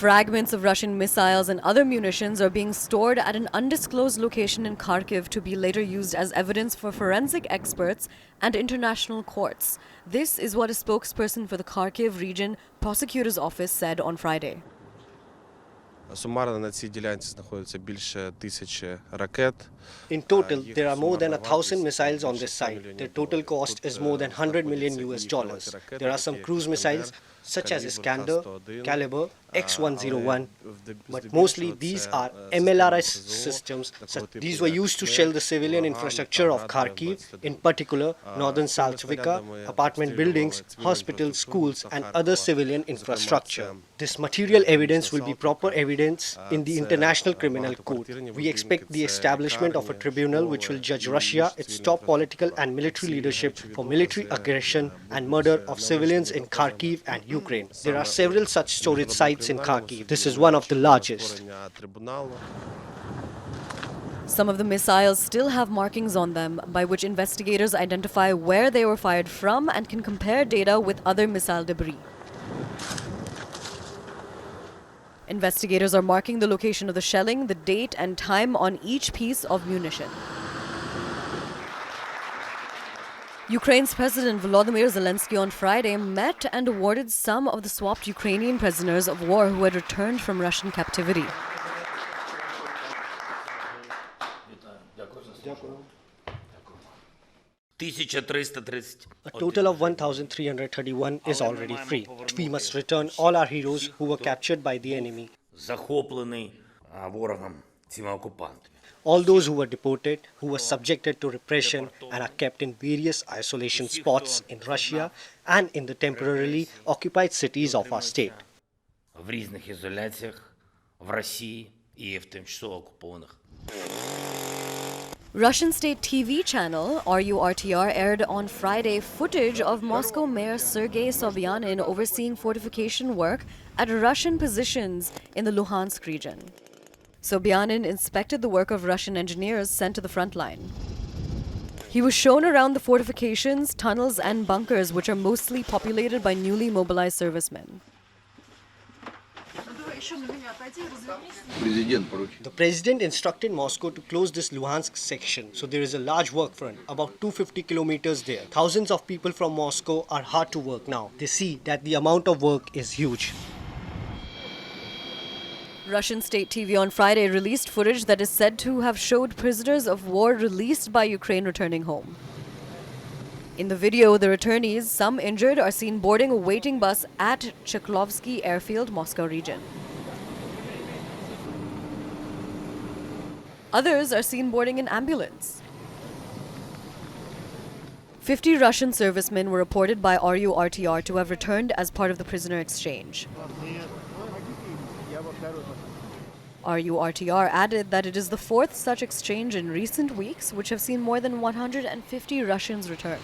Fragments of Russian missiles and other munitions are being stored at an undisclosed location in Kharkiv to be later used as evidence for forensic experts and international courts. This is what a spokesperson for the Kharkiv region prosecutor's office said on Friday. Сумарно на цій ділянці знаходиться більше 1000 ракет. In total, there are more than 1,000 missiles on this site. Their total cost is more than $100 million. There are some cruise missiles such as Iskander, Caliber, X-101, but mostly these are MLRS systems. These were used to shell the civilian infrastructure of Kharkiv, in particular northern Salzvika, apartment buildings, hospitals, schools and other civilian infrastructure. This material evidence will be proper evidence in the International Criminal Court. We expect the establishment of a tribunal which will judge Russia, its top political and military leadership for military aggression and murder of civilians in Kharkiv and Ukraine. There are several such storage sites in Kharkiv. This is one of the largest. Some of the missiles still have markings on them, by which investigators identify where they were fired from and can compare data with other missile debris. Investigators are marking the location of the shelling, the date and time on each piece of munition. Ukraine's President Volodymyr Zelensky on Friday met and awarded some of the swapped Ukrainian prisoners of war who had returned from Russian captivity. A total of 1,331 is already free. We must return all our heroes who were captured by the enemy. All those who were deported, who were subjected to repression and are kept in various isolation spots in Russia and in the temporarily occupied cities of our state. Russian state TV channel RURTR aired on Friday footage of Moscow Mayor Sergei Sobyanin overseeing fortification work at Russian positions in the Luhansk region. Sobyanin inspected the work of Russian engineers sent to the front line. He was shown around the fortifications, tunnels and bunkers, which are mostly populated by newly mobilized servicemen. The president instructed Moscow to close this Luhansk section, so there is a large work front, about 250 kilometers there. Thousands of people from Moscow are hard to work now. They see that the amount of work is huge. Russian state TV on Friday released footage that is said to have showed prisoners of war released by Ukraine returning home. In the video, the returnees, some injured, are seen boarding a waiting bus at Cheklovsky Airfield, Moscow region. Others are seen boarding an ambulance. 50 Russian servicemen were reported by RURTR to have returned as part of the prisoner exchange. RURTR added that it is the fourth such exchange in recent weeks, which have seen more than 150 Russians return.